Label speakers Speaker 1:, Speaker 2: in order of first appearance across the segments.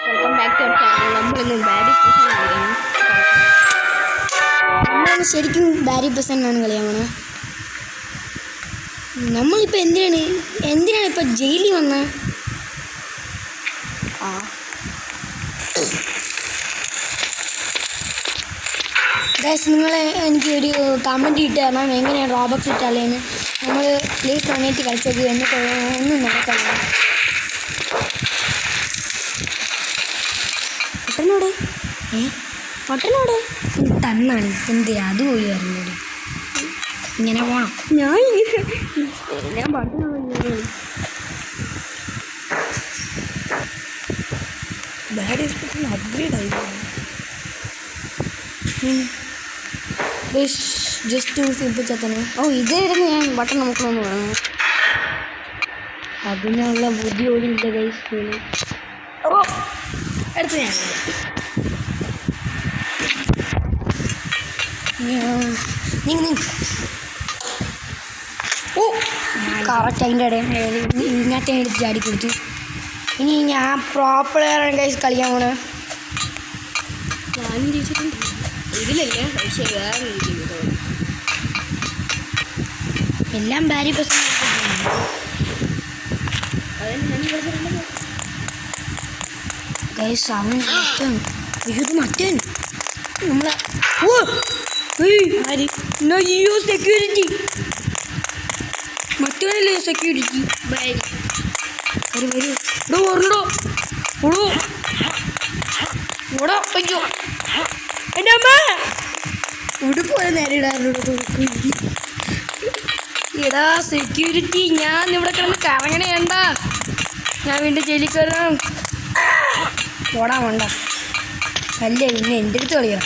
Speaker 1: Welcome back to our channel. നമ്മളിന്ന് ബാരി പ്രസൻ കളിയാണ്.
Speaker 2: നമ്മളാണ് ശരിക്കും ബാരി പ്രസന്നാണ് കളിയാണ്. നമ്മളിപ്പോൾ എന്തിനാണ് ഇപ്പോൾ ജയിലിൽ വന്നത്? ഗൈസ്, നിങ്ങളെ എനിക്കൊരു കമൻറ്റ് ഇട്ട് തരണം എങ്ങനെയാണ് റോബക്സ് ഇട്ടാലേന്ന്. നമ്മൾ പ്ലീസ് നന്നായിട്ട് കളിച്ചത് എന്നിട്ട് ഒന്നും നടക്കല്ല. പട്ടനോട് പട്ടനോട് തന്നാണ് എന്ത് അതുപോലും അറിഞ്ഞൂടെ. ഇങ്ങനെ പോണം.
Speaker 1: ഞാൻ പട്ടനോട്
Speaker 2: ബാഡ് എക്സ്പെക്ടേഷൻ അപ്ഗ്രേഡ് ആയി. ജസ്റ്റ് സിമ്പിൾ ചത്തനെ.
Speaker 1: ഇതായിരുന്നു ഞാൻ ബട്ടൺ നോക്കണമെന്ന് പറഞ്ഞു.
Speaker 2: അതിനുള്ള ബുദ്ധി പോലും ഇല്ല ഗൈസ്. അടുത്ത് ഞാൻ കറക്റ്റ് അതിൻ്റെ ഇടയിൽ ഇങ്ങനത്തെ എടുത്ത് ചാടി കൊടുത്തു. ഇനി ഞാൻ പ്രോപ്പറാണ് ഗൈസ് കളിക്കാൻ പോണേ.
Speaker 1: ഞാനും ജയിച്ചിട്ടുണ്ട് ഇതിലല്ലേ, പക്ഷേ വേറെ രീതിയിൽ
Speaker 2: എല്ലാം ബാരി പ്രശ്നം. ഗൈസ് അവൻ മറ്റൻ നമ്മളെ അയ്യോ സെക്യൂരിറ്റി മറ്റവനല്ലേ സെക്യൂരിറ്റി. വരൂ വരൂ ഇടോ ഓർണ്ടോ ഓടോ ഓടാ. അയ്യോ എൻ്റെ അമ്മ ഉടുപ്പോലെ നേരെ ഇടാറുണ്ട്. എടാ സെക്യൂരിറ്റി, ഞാൻ ഇവിടെ കിടന്ന് കറങ്ങണേ വേണ്ട. ഞാൻ വീണ്ടും ജയിലിൽ കയറാം. ഓടാൻ വേണ്ട അല്ലേ പിന്നെ എൻ്റെ അടുത്ത് കളിയാ.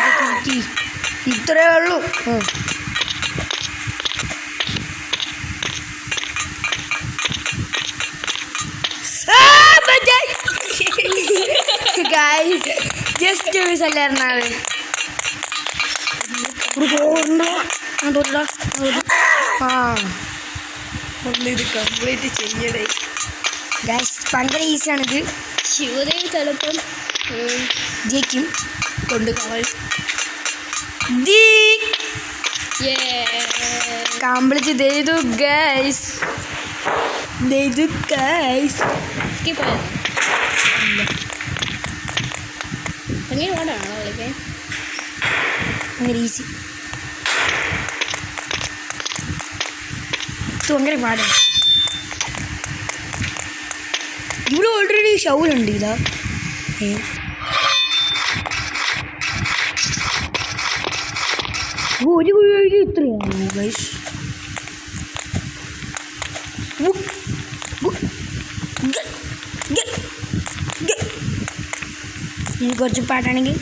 Speaker 2: സെക്യൂരിറ്റി ഇത്രയേ ഉള്ളൂ. ജസ്റ്റ് മിസ് അല്ലായിരുന്ന
Speaker 1: ഇത് കംപ്ലീറ്റ് ചെയ്യണേ
Speaker 2: ഗൈസ്. ഭയങ്കര ഈസിയാണിത്.
Speaker 1: ശിവദേവ് ചിലപ്പം
Speaker 2: ജയിക്കും
Speaker 1: കൊണ്ടുപോകാൻ.
Speaker 2: കംപ്ലീറ്റ് ചെയ്തു ഗൈസ്.
Speaker 1: സ്കിപ്പ് അങ്ങനെ പാടാണോ കളിക്കാൻ?
Speaker 2: ഭയങ്കര ഈസി. ഭയങ്കര പാടാണ്. ഇവിടെ ഓൾറെഡി ഷൗലുണ്ട്. ഇതാ ഒരു കുഴി ഇത്രയാണ് ഗൈസ്. ഇനി കുറച്ച് പാട്ടാണെങ്കിൽ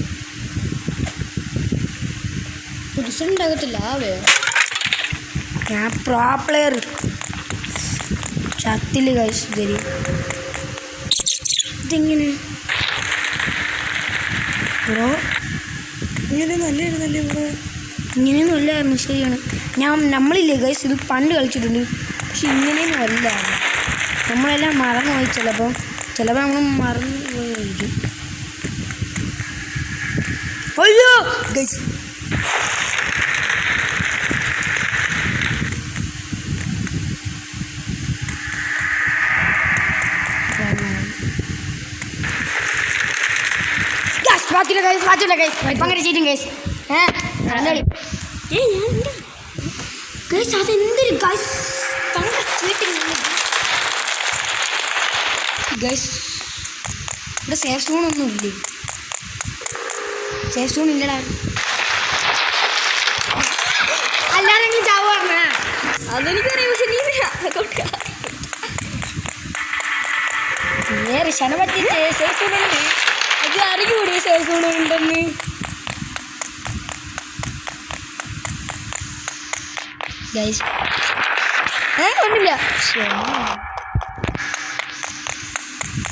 Speaker 1: പുരുഷനുണ്ടാകത്തില്ല.
Speaker 2: ഞാൻ പ്രോ പ്ലെയർ ചത്തില് കഴിച്ചു തരും. ഇതെങ്ങനെ ബ്രോ ഇങ്ങനെ നല്ലതായിരുന്നല്ലേ ബ്രോ? ഇങ്ങനെയൊന്നും അല്ലായിരുന്നു. ശരിയാണ്. നമ്മളില്ലേ ഗൈസ് ഇത് പണ്ട് കളിച്ചിട്ടുണ്ട്, പക്ഷെ ഇങ്ങനെയൊന്നും അല്ലായിരുന്നു. നമ്മളെല്ലാം മറന്നു പോയി. ചിലപ്പോൾ നമ്മൾ മറന്നു പോയിരിക്കും. അയ്യോ ഗൈസ് മാറ്റില്ല ഗൈസ്. അങ്ങനെ ചെയ്യും ഗൈസ്. അതെന്തൊരു ഗൈസ് ഗൈസ്. ഇവിടെ സേഫ് സോണൊന്നും ഇല്ലേ? സേഫ് സോൺ ഇല്ലടാ. അല്ലാതെ ചാവ് പറഞ്ഞ
Speaker 1: അതെനിക്കറിയാം.
Speaker 2: നേരെ ക്ഷണ പറ്റിയിട്ട് സേഫ് സോണുണ്ട്. അത് അറിഞ്ഞൂടെ സേഫ് സോണുണ്ടെന്ന്. ഗൈസ് ഒന്നുമില്ല.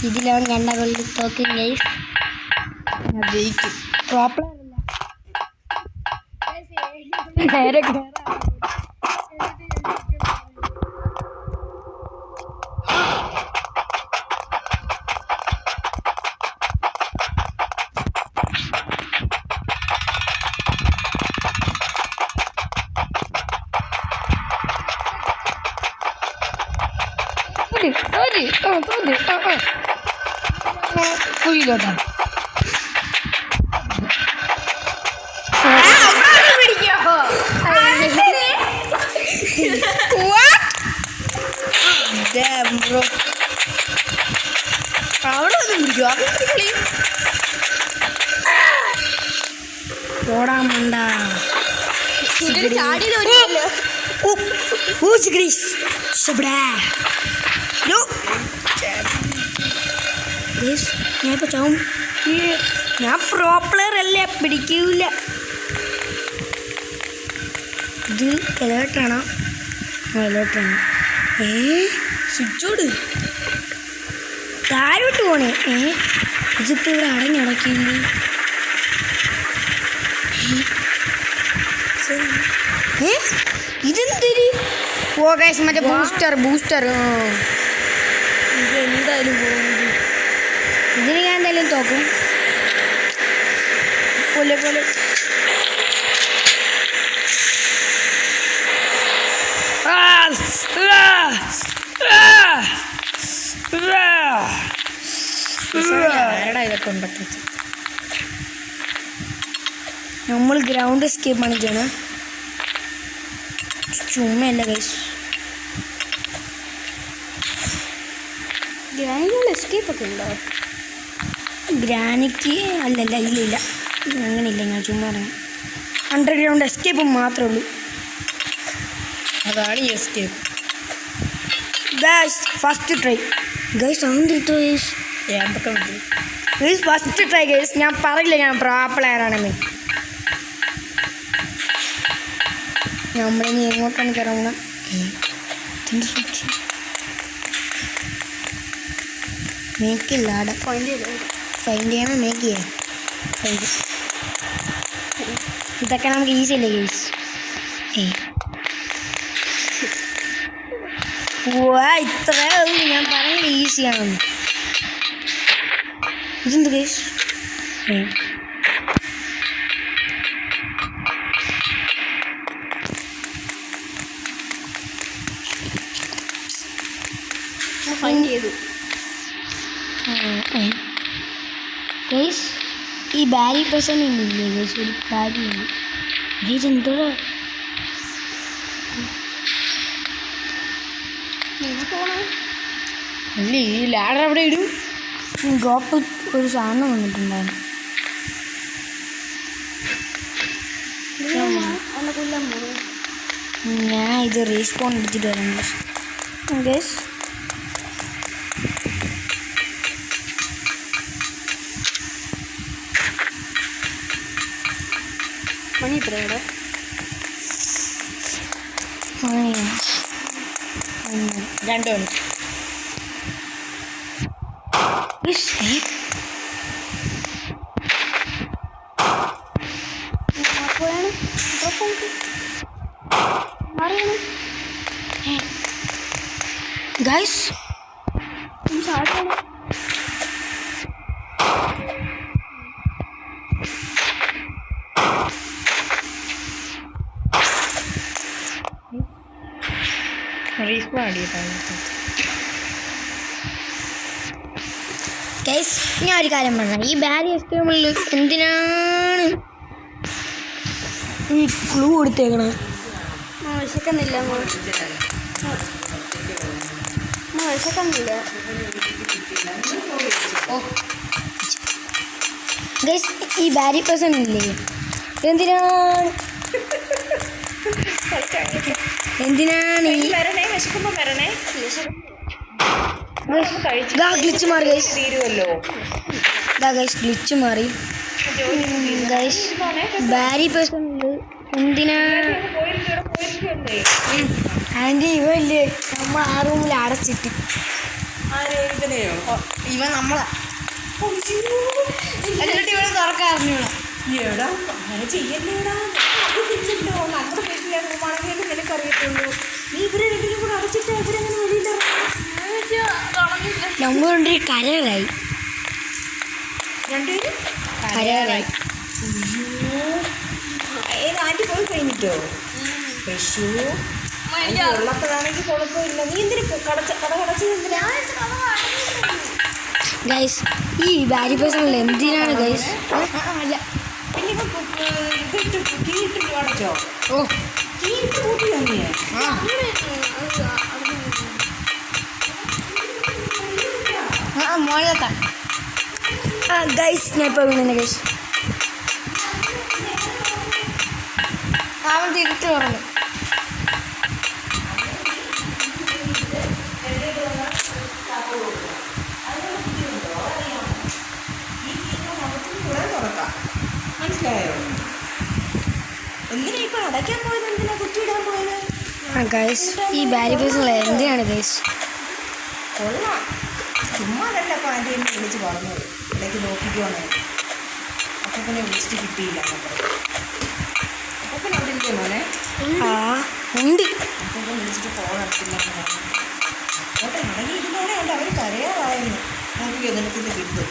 Speaker 2: ഇതിലവൻ കണ്ട കൊള്ളി തോക്കും ഗൈസ്.
Speaker 1: ജയിക്കും.
Speaker 2: പ്രോപ്പർ നേരെ കുയിലോട്ടാ. അവിടെ ഒന്നും പിടിക്കുവോ? ഓടാൻ വേണ്ട. ഞാൻ ഇപ്പൊ ചാവും. ഞാൻ പ്രോ പ്ലെയർ അല്ലേ, പിടിക്കൂല. ഇത് എലോട്ടാണോ? എലോട്ടാണ്. സ്വിച്ചോട് താഴോട്ട് പോണേ. ഇതിപ്പോ ഇവിടെ അടങ്ങിടക്കില്ലേ? ഇതെന്തൊരു മറ്റേ ബൂസ്റ്റർ.
Speaker 1: ഇതെന്തായാലും പോകുന്നത്.
Speaker 2: ഇതിന് ഞാൻ എന്തായാലും തോക്കും. പോലെ ഇതൊക്കെ ഉണ്ടോ? നമ്മൾ ഗ്രൗണ്ട് എസ്കേപ്പ് ആണ് ചെയ്യണം. ചുമ്മയല്ല ഗൈസ്.
Speaker 1: ഗ്രാനികൾ എസ്കേപ്പ് ഒക്കെ ഉണ്ടോ?
Speaker 2: ഗ്രാനിക്ക് അല്ലല്ല, ഇല്ല അങ്ങനെയില്ല. ഞാൻ ചുമ്മാ ഇറങ്ങി. അണ്ടർഗ്രൗണ്ട് എസ്കേപ്പ് മാത്രമേ ഉള്ളൂ.
Speaker 1: അതാണ് ഈ escape.
Speaker 2: Guys first try. Guys sound guys first try guys. ഞാൻ പറയില്ല ഞാൻ പ്രോ പ്ലെയറാണെന്ന്. നമ്മളിനി എങ്ങോട്ടാണ് കയറുന്നത്? ഇതിൻ്റെ സ്വിച്ച് മേക്കില്ല. അവിടെ ഫൈൻഡ് ചെയ്യണം. മേക്ക് ചെയ്യാം. ഇതൊക്കെ നമുക്ക് ഈസി അല്ലേ ഗൈസ്? ഇത്രേ ഉള്ളൂ. ഞാൻ പറയുന്നത് ഈസിയാണെന്ന്. ഇതെന്ത് ഗൈസ്?
Speaker 1: ഫൈൻഡ് ചെയ്തു
Speaker 2: ഗൈസ്. ഈ ബാരി പേഴ്സൺ ഇല്ലേ ഗൈസ്? ഒരു കാര്യമില്ല ഗൈസ്. എന്തോ
Speaker 1: അല്ല, ഈ ലാഡർ അവിടെ ഇടും.
Speaker 2: ഡ്രോപ്പ് ഒരു സാധനം വന്നിട്ടുണ്ടായിരുന്നു. ഞാൻ ഇത് റീസ്പോൺ എടുത്തിട്ട് വരാം ഗൈസ്.
Speaker 1: മണി എത്രയാണ്? 2 മണി.
Speaker 2: ഗൈസ്
Speaker 1: റീസ്പോൺ അടിയിട്ടാണ്.
Speaker 2: ഗൈസ് ഞാൻ ഒരു കാര്യം പറഞ്ഞാൽ, ഈ ബാരി എസ്കേമിൽ എന്തിനാണ് ഈ ക്ലൂ കൊടുത്തേക്കണേ?
Speaker 1: വിശക്കുന്നില്ല. വിശക്കുന്നില്ല.
Speaker 2: ഗൈസ് ഈ ബാരി പേഴ്സൺ ഇല്ലേ, എന്തിനാണ് ഈ ഗ്ലിച്ച് മാറി ഗൈസ്. ഗ്ലിച്ച് മാറി ഗൈസ്. ബാരി പേഴ്സൺ എന്തിനാണ് ആൻറ്റി ഇവല്ലേ നമ്മൾ ആ റൂമിൽ അടച്ചിട്ട്
Speaker 3: ആരെയോ
Speaker 1: ഇവൻ നമ്മളാ എന്നിട്ട് ഇവിടെ തുറക്കാൻ അറിഞ്ഞൂടാ.
Speaker 3: എടാ അങ്ങനെ ചെയ്യല്ലേടാ, അറിയിച്ചല്ലോ നമ്മുടെ വീട്ടിലെ റൂമാണെങ്കിൽ നിനക്കറിയത്തുള്ളൂ. നീ ഇവരെ രണ്ടിനും കൂടെ അടച്ചിട്ട് ഇവരെങ്ങനെ വെളിയിലിറങ്ങി?
Speaker 2: നമ്മളുണ്ട് കരകളായി
Speaker 3: രണ്ടുപേരും
Speaker 2: കരകളായി.
Speaker 3: ഏത് ആൻറ്റി പോയി കഴിഞ്ഞിട്ടോ? പശു ഉള്ളപ്പോഴാണെങ്കിൽ കുഴപ്പമില്ല. നീ എന്തിനു കട കടച്ചത് എന്തിനാ?
Speaker 2: ഗൈസ് ഈ ബാരി പേഴ്സണൽ എന്തിനാണ് ഗൈസ്?
Speaker 3: അല്ല പിന്നെ ഇതിട്ട് കീയിട്ട് അടച്ചോ?
Speaker 2: ഓ
Speaker 3: കീയിട്ട് കൂട്ടിയോ നീ?
Speaker 1: മോളെത്താ
Speaker 2: ഗൈസ് ഞാൻ ഇപ്പോൾ വീണു ഗൈസ്.
Speaker 1: അവൻ തിരിച്ചു പറഞ്ഞു.
Speaker 3: മനസ്സിലായോ? എന്തിനാ ഇപ്പൊ അടയ്ക്കാൻ പോയത്? എന്തിനാ കുറ്റിയിടാൻ പോയത്?
Speaker 2: ഗൈസ് ഈ ബാരി പേഴ്സണൽ എന്തിനാണ് ഗൈസ്?
Speaker 3: കൊള്ളാം. ചുമ്മാതല്ല അപ്പം ആൻറ്റി എന്നെ വിളിച്ച് പറഞ്ഞത് ഇടയ്ക്ക് നോക്കിക്കോണേ. അപ്പം പിന്നെ വിളിച്ചിട്ട് കിട്ടിയില്ല. അപ്പം അവിടെ ഇല്ലേ മോനെ?
Speaker 2: ആ ഉണ്ട്.
Speaker 3: അപ്പം വിളിച്ചിട്ട് ഫോൺ എടുത്തില്ല. ഓട്ടെ അടങ്ങിയിരുന്നോടെ ഉണ്ട്. അവർ കരയാറായിരുന്നു. നോക്കിയോ നിനക്കിത് കിട്ടും.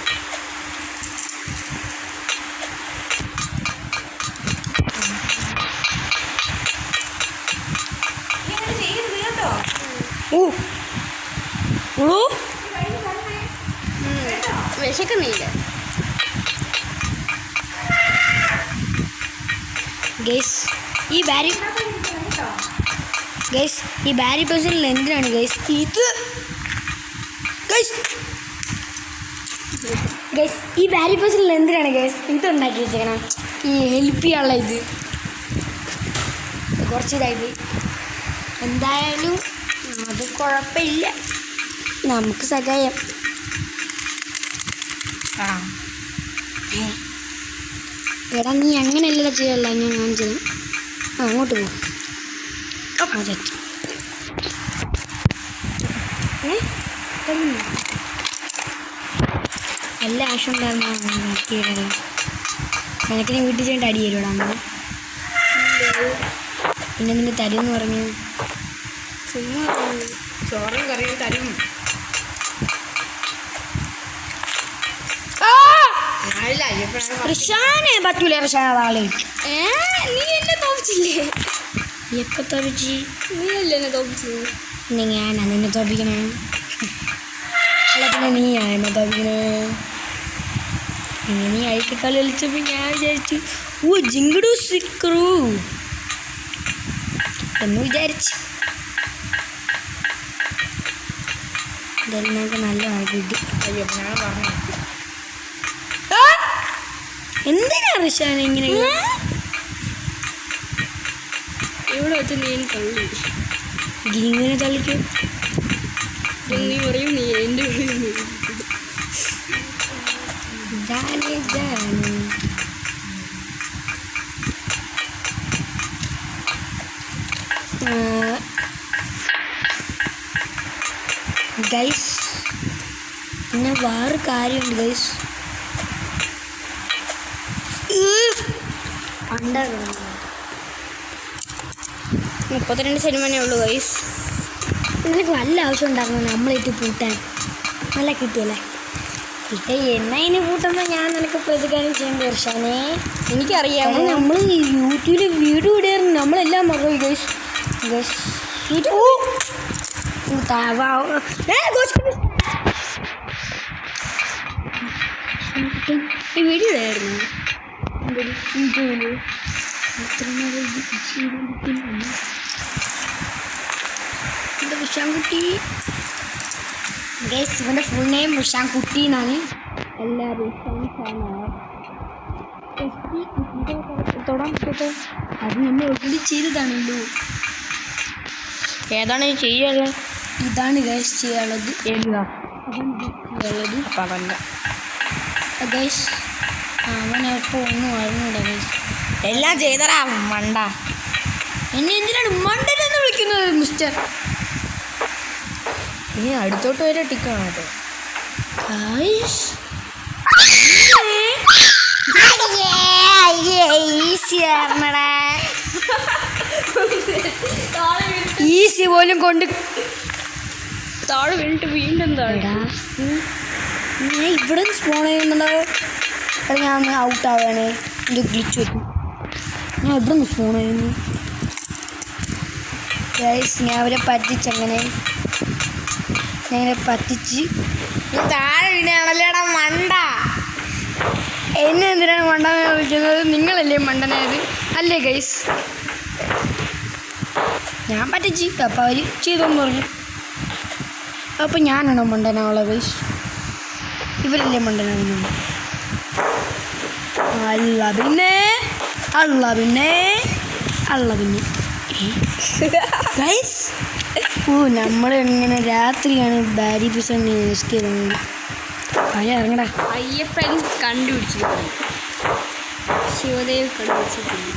Speaker 2: ഓ ഓ
Speaker 1: വിശക്കുന്നില്ല.
Speaker 2: ഗൈസ് ഈ ബാരി പേഴ്സണൽ എന്തിനാണ് ഗൈസ്? ഇത് ഗൈസ് ഈ ബാരി പേഴ്സണൽ എന്തിനാണ് ഗൈസ് ഇത് ഉണ്ടാക്കി വെച്ചേക്കണം? ഈ ഹെൽപ്പ് ചെയ്യാനുള്ള ഇത് കുറച്ച് ഇതായിട്ട് എന്തായാലും അത് കുഴപ്പമില്ല, നമുക്ക് സഹായം. എടാ നീ അങ്ങനെയല്ല ചെയ്യല്ല, ഞാൻ കാണിച്ചത്. അങ്ങോട്ട് പോകും നല്ല ആവശ്യം ഉണ്ടായിരുന്നു നോക്കിയിടല്ലോ. നിനക്കിനെ വീട്ടിൽ ചെയ്യേണ്ട അടി തരുവാടാ നമ്മൾ. പിന്നെ നിന്നെ തരുമെന്ന് പറഞ്ഞു.
Speaker 1: ചുമ്മാ ചോറും കറിയും തരും.
Speaker 2: റിഷാനെ പറ്റൂല. റിഷാന ആളെ
Speaker 1: നീ എന്നെ തോപ്പിച്ചില്ലേ?
Speaker 2: എപ്പോൾ തോപ്പിച്ച്?
Speaker 1: നീ അല്ലേ എന്നെ തോപ്പിച്ചത്?
Speaker 2: പിന്നെ ഞാനാ നിന്നെ തോപ്പിക്കണേ? അല്ല പിന്നെ നീയാണ് എന്നെ തോപ്പിക്കണേ? നീ അഴിക്കക്കളി കളിച്ചപ്പോൾ ഞാൻ വിചാരിച്ചു ഓ ജിങ്കടു സിക്രു എന്ന് വിചാരിച്ചു. ഇതെല്ലാം നല്ല കിട്ടി. എന്തിനാ റിഷാൻ ഇങ്ങനെ?
Speaker 1: ഇവിടെ വെച്ച് നീ തള്ളി.
Speaker 2: ഇങ്ങനെ തളിക്കും.
Speaker 1: നീ പറയും നീ എൻ്റെ
Speaker 2: ഗൈസ് പിന്നെ വേറെ കാര്യമുണ്ട് ഗൈസ്. ഉണ്ടാകും
Speaker 1: 32 സിനിമനേ ഉള്ളൂ ഗൈസ്.
Speaker 2: നിനക്ക് വല്ല ആവശ്യം ഉണ്ടാകുന്നു നമ്മളേറ്റ് പൂട്ടാൻ? നല്ല കിട്ടിയല്ലേ? കിട്ടിയ എന്നതിന് പൂട്ടുമ്പോൾ ഞാൻ നിനക്ക് പ്രതികാരം ചെയ്യേണ്ട വർഷാനേ.
Speaker 1: എനിക്കറിയാം.
Speaker 2: നമ്മൾ യൂട്യൂബിൽ വീഡിയോ ഇടായിരുന്നു, നമ്മളെല്ലാം മറന്നു ഗൈസ്. ഗൈസ്
Speaker 1: ഈ വീഡിയോ ആയിരുന്നു
Speaker 2: വിഷാൻകുട്ടി ഗൈസ്. ഇവൻ്റെ ഫുൾ നെയിം വിഷാൻകുട്ടി എന്നാണ്. എല്ലാവരും തൊടാൻ പറ്റട്ടെ. അത് നമ്മൾ ഓൾറെഡി ചെയ്തതാണല്ലോ.
Speaker 1: ഏതാണ് ഈ ചെയ്യാനുള്ളത്?
Speaker 2: ഇതാണ് ഗൈസ് ചെയ്യാനുള്ളത്.
Speaker 1: ഏതാ
Speaker 2: ഉള്ളത്
Speaker 1: അപ്പം അതല്ല
Speaker 2: ഗൈസ്. അവനപ്പോൾ ഒന്നും അറിഞ്ഞൂടാ ഗൈസ്.
Speaker 1: എല്ലാം ചെയ്തടാ മണ്ട.
Speaker 2: എന്നെ എന്തിനാണ് മണ്ടനെന്ന് വിളിക്കുന്നത് മിസ്റ്റർ?
Speaker 1: ഇനി അടുത്തോട്ട് വരെ ടിക്കാണ് കേട്ടോ.
Speaker 2: ഈസി പോലും കൊണ്ട്
Speaker 1: താഴെ വീണിട്ട് വീണ്ടും താഴെ.
Speaker 2: ഞാൻ ഇവിടെ നിന്ന് സ്പോൺ ചെയ്യുന്നുണ്ടാവോ? അത് ഞാൻ ഔട്ടാവാണ്. ഇത് ഗ്ലിച്ച് വെക്കും. ഞാൻ ഇവിടെ നിന്ന് സ്പോൺ ചെയ്യുന്നു. ഞാൻ അവരെ പറ്റിച്ചങ്ങനെ ഞാൻ പറ്റിച്ച്
Speaker 1: താഴെ വീണാണല്ലേടാ മണ്ട.
Speaker 2: എന്നെ എന്തിനാണ് മണ്ടനെ വിളിക്കുന്നത്? നിങ്ങളല്ലേ മണ്ടനായത് അല്ലേ ഗൈസ്? ഞാൻ പറ്റിച്ച് അപ്പം അവർ ചെയ്തോന്ന് പറഞ്ഞു. അപ്പം ഞാനാണോ മണ്ടനാവുള്ള ഗൈസ്? ഇവരല്ലേ മണ്ടനാവുന്നത്? അല്ല പിന്നെ അല്ല പിന്നെ അല്ല പിന്നെ ഗൈസ്. നമ്മൾ എങ്ങനെ രാത്രിയാണ് ബാരി പിസൺ യൂസ് ചെയ്തത്? പഴയ ഇറങ്ങടാ.
Speaker 1: അയ്യപ്പൻ കണ്ടുപിടിച്ചിരിക്കുന്നു. ശിവദേവ് കണ്ടുപിടിച്ചിരിക്കുന്നു.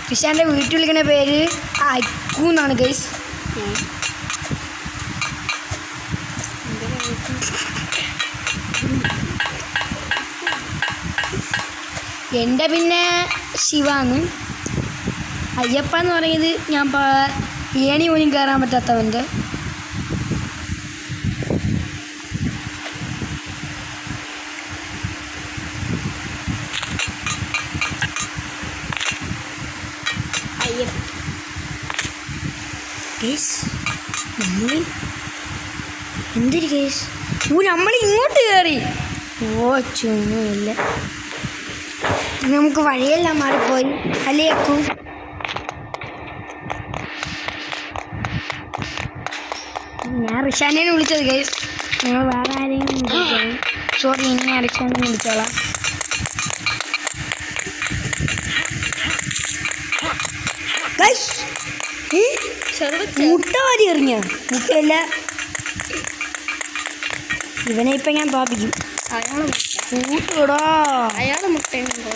Speaker 2: കൃഷ്ണൻ്റെ വീട്ടിൽ വിളിക്കുന്ന പേര് അക്കു എന്നാണ് ഗൈസ്. എൻ്റെ പിന്നെ ശിവാന്ന്. അയ്യപ്പ എന്ന് പറയുന്നത് ഞാൻ ഏണി പോലും കയറാൻ പറ്റാത്തവൻ്റെ. കേസ് നമ്മൾ എന്തൊരു കേസ്? നമ്മൾ ഇങ്ങോട്ട് കയറി. ഓ ചുമ്മില്ല. നമുക്ക് വഴിയെല്ലാം മാറിപ്പോയി അല്ലേ അക്കു? ഞാൻ റിഷാനെയാണ് വിളിച്ചത് ഗൈസ്. നിങ്ങൾ വേറെ ആരെങ്കിലും വിളിച്ചോളാം. സോറി, ഇനി റിഷാനെ വിളിച്ചോളാം. ഗൈസ് മുട്ട വാരി എറിഞ്ഞ മുട്ടയല്ല. ഇവനെ ഇപ്പം ഞാൻ പാപ്പിക്കും. കൂട്ടോടാ.
Speaker 1: അയാള് മുട്ടയുണ്ടോ?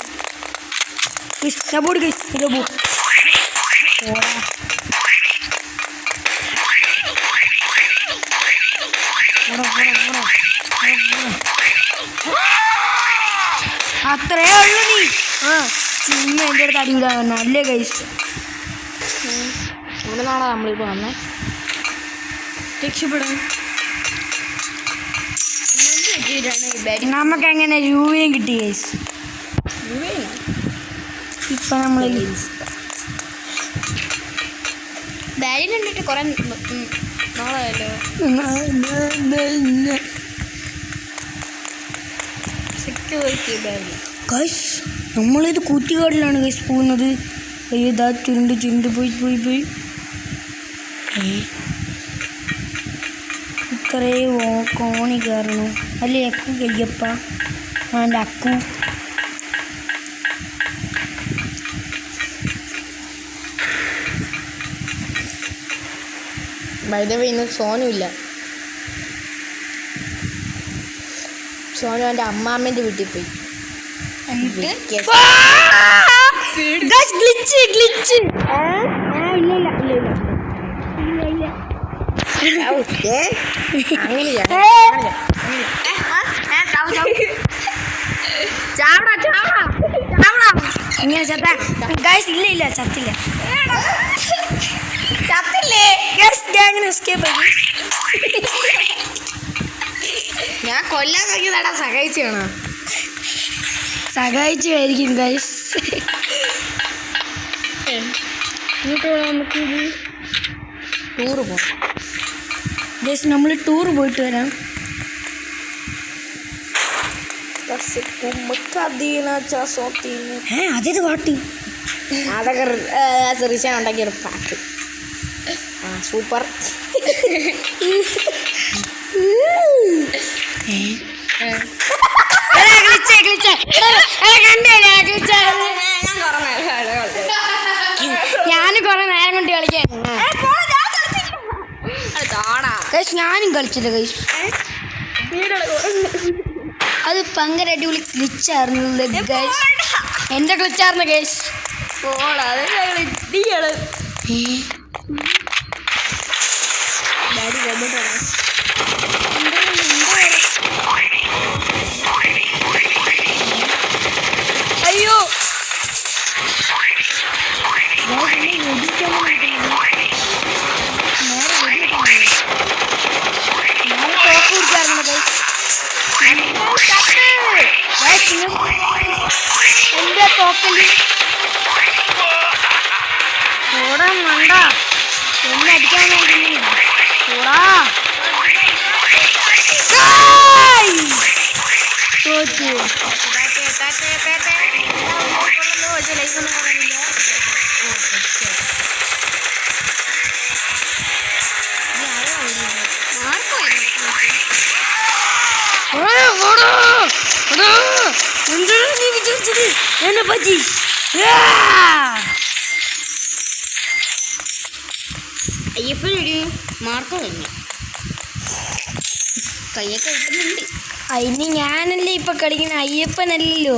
Speaker 2: പോട് ഗൈസ്. പോ അത്രേ ഉള്ളു നീ. ചുമ്മ എൻ്റെ അടുത്ത് അടി വിടാൻ തന്നെ അല്ലേ ഗൈസ്?
Speaker 1: ഇവിടെ നിന്നാണോ നമ്മളിപ്പോൾ വന്നേ? രക്ഷപ്പെടാൻ
Speaker 2: നമുക്ക് എങ്ങനെ രൂപയും കിട്ടി ഗൈസ്? ഇപ്പം നമ്മൾ
Speaker 1: ബാരി കണ്ടിട്ട് കുറെ നാളായല്ലോ. സെക്യൂരിറ്റി ബാരി
Speaker 2: ഗൈസ് നമ്മളിത് കൂറ്റുകാടിലാണ് ഗൈസ് പോകുന്നത്. ഏതാ ചുരുണ്ട് പോയി ഇത്രേ കോണി കയറണോ അല്ലേ അക്കു? കയ്യപ്പ എൻ്റെ അക്കു.
Speaker 1: വൈദ്യവ ഇന്ന് സോനു ഇല്ല. സോനു എൻ്റെ അമ്മാമ്മേൻ്റെ വീട്ടിൽ പോയി.
Speaker 2: ഇങ്ങനെ ചത്ത ഗൈസ്? ഇല്ല ചത്തില്ല.
Speaker 1: ഞാൻ കൊല്ലാൻ നോക്കിയതാടാ. സഹായിച്ചാണോ?
Speaker 2: സഹായിച്ചായിരിക്കും ഗൈസ്. നമുക്ക്
Speaker 1: ടൂറ് പോകാം
Speaker 2: ഗൈസ്. നമ്മൾ ടൂർ പോയിട്ട് വരാം. അതേത് പാട്ട്?
Speaker 1: അതൊക്കെ റിഷാൻ ഉണ്ടാക്കിയൊരു പാട്ട്. സൂപ്പർ.
Speaker 2: ഞാനും കുറെ നേരം കൊണ്ട് കളിക്കാൻ. ഞാനും കളിച്ചില്ല ഗൈസ്. അത് ഭയങ്കര അടിപൊളി ഗ്ലിച്ചായിരുന്നു ഗൈസ്. എൻ്റെ ഗ്ലിച്ചായിരുന്നു ഗൈസ്. അയ്യോ എന്റെ തോക്കല് ഓടാ മണ്ട എന്നെ അടിക്കാൻ ഓടാ തോറ്റു. എന്താണ് നീ വിചാരിച്ചത് എന്നെ പറ്റി?
Speaker 3: അയ്യപ്പനൊരു മാർക്ക് കഴിഞ്ഞു, കയ്യൊക്കെ കിട്ടുന്നുണ്ട്.
Speaker 2: അതിന് ഞാനല്ലേ ഇപ്പൊ കളിക്കുന്ന, അയ്യപ്പനല്ലല്ലോ.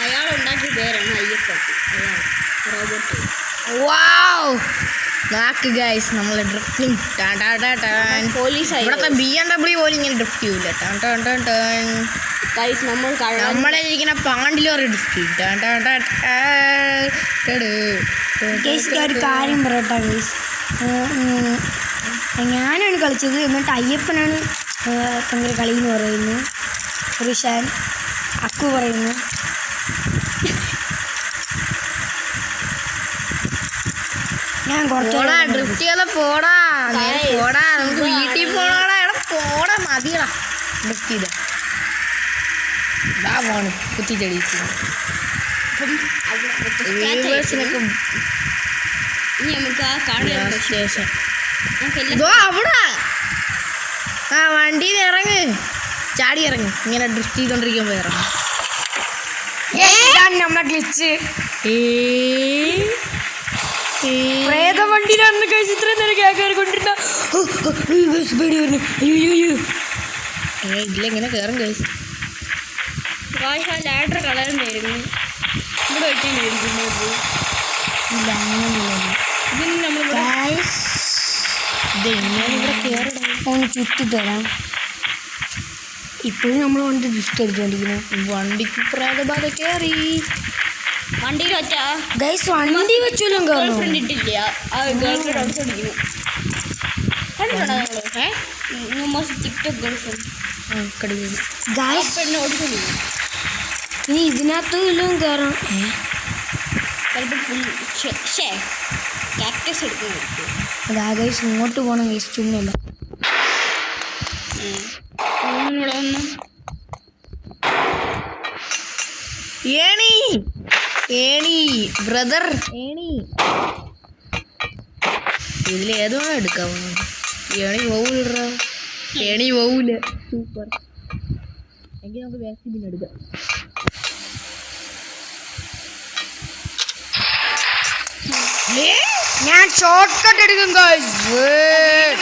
Speaker 3: അയാൾ ഉണ്ടാക്കിയ പേരാണ് അയ്യപ്പൻ. റോബോട്ട്.
Speaker 1: ഗൈസ് നമ്മളെ ഡ്രിഫ്റ്റിംഗ്
Speaker 3: പോലീസായി
Speaker 1: ഇവിടത്തെ BMW പോലും ഇങ്ങനെ ഡ്രിഫ്റ്റ് ചെയ്യൂല. നമ്മളെ ഇരിക്കുന്ന പാണ്ടിലോറി ഡ്രിഫ്റ്റ്.
Speaker 2: ഒരു കാര്യം പറയട്ടെ ഗൈസ്, ഞാനാണ് കളിച്ചത്, എന്നിട്ട് അയ്യപ്പനാണ് ഭയങ്കര കളി എന്ന് പറയുന്നു. റിഷാൻ അക്കു പറയുന്നു. ഞാൻ കുറച്ച്
Speaker 1: ഡ്രിഫ്റ്റ് ചെയ്ത പോടാ പോടാ, നമുക്ക് വീട്ടിൽ പോണോടാ. പോടാ മതിയടാ ഡ്രിഫ്റ്റ് ചെയ്ത. ഇതാ പോണ് കുത്തിച്ചടിച്ചു.
Speaker 3: ഇനി നമുക്ക് ആ കാർഡ്
Speaker 1: ശേഷം അവിടെ ആ വണ്ടിയിൽ ഇറങ്ങ്, ചാടി ഇറങ്ങ്. ഇങ്ങനെ ഡ്രിഫ്റ്റ് ചെയ്തോണ്ടിരിക്കുമ്പോ ഇറങ്ങും.
Speaker 2: നമ്മളെ ഗ്ലിച്ച്
Speaker 1: പ്രേത
Speaker 2: വണ്ടിയിലാണെന്ന് കഴിച്ച് ഇത്ര നേരം കയറിക്കൊണ്ടിരുന്ന
Speaker 1: ഇല്ല ഇങ്ങനെ കയറും കഴിച്ചു.
Speaker 3: ലാഡർ കളറുണ്ടായിരുന്നു ഇവിടെ വെച്ചായിരിക്കുന്നത്.
Speaker 2: ഇല്ല അങ്ങനെയൊന്നുമില്ല.
Speaker 1: ഇതെങ്ങനെ ഇവിടെ കയറി
Speaker 2: ഒന്ന് ചുറ്റിത്തരാം. ഇപ്പോഴും നമ്മൾ വണ്ടി ഡ്രിഫ്റ്റ് അടിച്ചുകൊണ്ടിരിക്കുന്നത്.
Speaker 1: വണ്ടിക്ക് പ്രേതബാധ കയറി.
Speaker 3: വണ്ടിയിൽ വെച്ചാ
Speaker 2: ഗൈസ് വണ്ടി വെച്ചല്ലോ
Speaker 3: ഗേൾഫ്രണ്ട് ഇട്ടില്ല. ആ ഗേൾഫ്രണ്ട് അവിടെ ഓടിക്കുന്നു. കണ്ടിട്ടുണ്ടോ നിങ്ങൾ? ടിക്ടോക്ക് ഗേൾഫ്രണ്ട്
Speaker 2: ഗൈസ്
Speaker 3: പെണ്ണ് ഓടിക്കുന്നു.
Speaker 2: ഇനി ഇതിനകത്ത് വല്ലതും കയറണം.
Speaker 3: ചിലപ്പോൾ കാക്ടസ് എടുക്കുന്നു.
Speaker 2: അതാ ഗൈസ് ഇങ്ങോട്ട് പോകണം ഗൈസ്, ചുമ്മല്ല.
Speaker 3: ഇവിടെ വന്ന്
Speaker 1: ഏണി ഏണി ബ്രദർ ഏണി. ഇതിലേതാണ് എടുക്കാൻ ഏണി പോവൂല. ഏണി പോവൂല. സൂപ്പർ. എങ്കിൽ നമുക്ക് വാക്സിൻ എടുക്കാം.
Speaker 2: ഞാൻ ഷോർട്ട് കട്ട് എടുക്കും ഗൈസ്.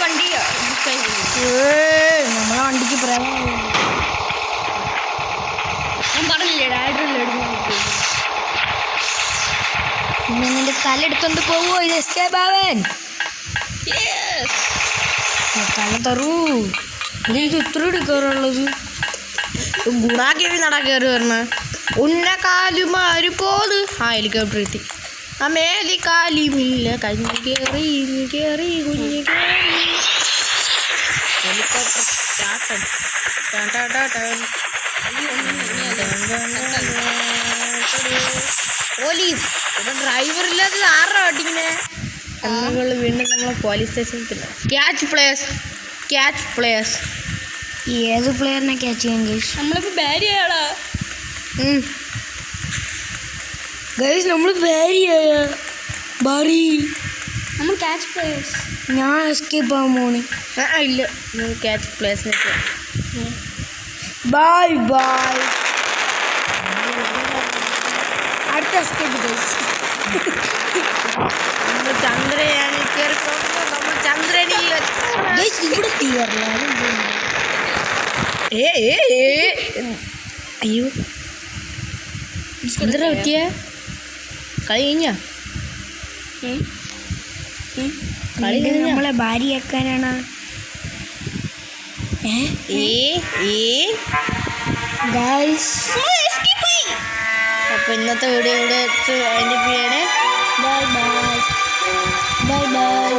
Speaker 3: വണ്ടി
Speaker 2: നമ്മളെ വണ്ടിക്ക് പ്രേമം.
Speaker 3: ഞാൻ പറഞ്ഞില്ലേ ഡാഡറിൽ
Speaker 2: പിന്നെ നിന്റെ തല എടുത്തോണ്ട് പോവോ ഇത് എസ്കേപ്പ് ആവാൻ? തല തറൂ. ഇത് ഇത്ര എടുക്കാറുള്ളത്
Speaker 1: ഗുണാക്കേവി നട കയറി വരണ ഉന്നക്കാലുമാര് പോത്. ആ ഹെലികോപ്റ്റർ എത്തി. ആ മേലിക്കാലിമില്ല കഞ്ഞി കയറി ഇഞ്ഞി കയറി കുഞ്ഞി കയറി. Helicopter police. ഇവിടെ ഡ്രൈവർ ഇല്ലാത്തത് ആരുടെ ഓട്ടിങ്ങനെ? കണ്ണുകൾ വീണ്ടും നമ്മളെ പോലീസ് സ്റ്റേഷനിൽ. Catch players.
Speaker 2: ഏത് പ്ലെയറിനെ ക്യാച്ച് ചെയ്യാൻ ഗൈസ്?
Speaker 3: നമ്മളിപ്പോൾ ബാരി ആളാ
Speaker 2: ഗൈസ്. നമ്മൾ ബാരിയായ ബാരി.
Speaker 3: നമ്മൾ ക്യാച്ച് പ്ലേയേഴ്സ്.
Speaker 2: ഞാൻ എസ്കേപ്പ് ആവാൻ പോണി.
Speaker 1: ഇല്ല ക്യാച്ച് പ്ലേയേഴ്സിനെ.
Speaker 2: Bye bye. അടുത്ത എസ്കേപ്പ് ഗൈസ്.
Speaker 1: നമ്മൾ ചന്ദ്രയാനിൽ കയറിക്കൊണ്ടു നമ്മൾ ചന്ദ്രനിൽ
Speaker 2: ഗൈസ് ഇവിടെ തീയറില്ല
Speaker 1: അയ്യോ ചന്ദ്ര പറ്റിയ കളി കഴിഞ്ഞ കളി
Speaker 2: നമ്മളെ ഭാര്യയാക്കാനാണ് ഗൈസ്
Speaker 1: അപ്പൊ ഇന്നത്തെ വീഡിയോ ഇവിടെ വെച്ച് അതിൻ്റെ ചെയ്യണേ. Bye bye bye bye.